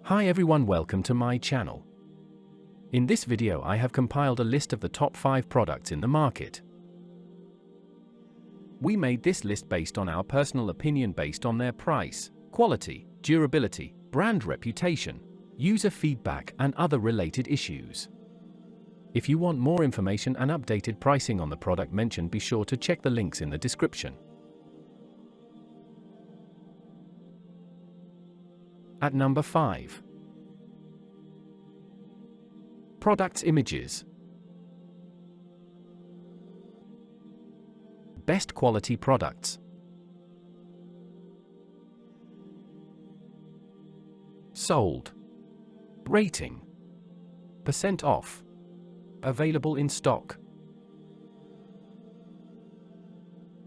Hi everyone, welcome to my channel. In this video I have compiled a list of the top 5 products in the market. We made this list based on our personal opinion based on their price, quality, durability, brand reputation, user feedback and other related issues. If you want more information and updated pricing on the product mentioned, be sure to check the links in the description. At number 5. Products images. Best quality products. Sold. Rating. Percent off. Available in stock.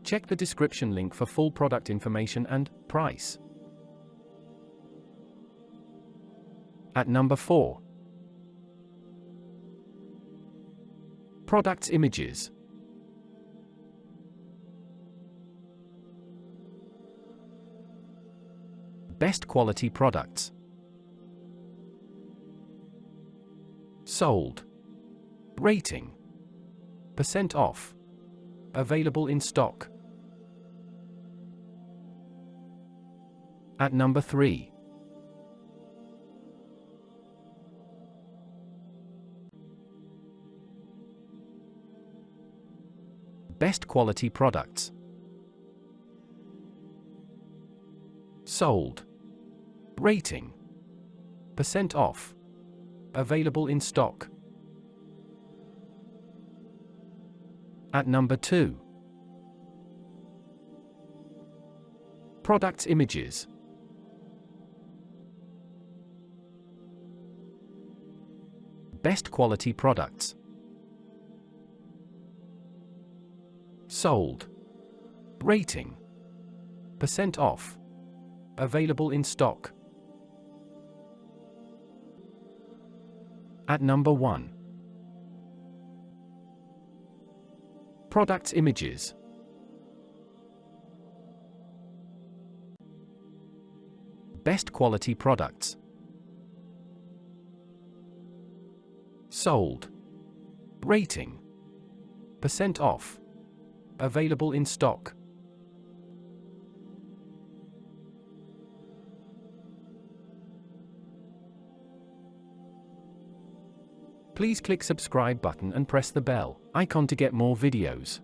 Check the description link for full product information and price. At number 4. Products images. Best quality products. Sold. Rating. Percent off. Available in stock. At number 3. Best quality products. Sold. Rating. Percent off. Available in stock. At number 2. Products images. Best quality products. Sold. Rating. Percent off. Available in stock. At number 1. Products images. Best quality products. Sold. Rating. Percent off. Available in stock. Please click subscribe button and press the bell icon to get more videos.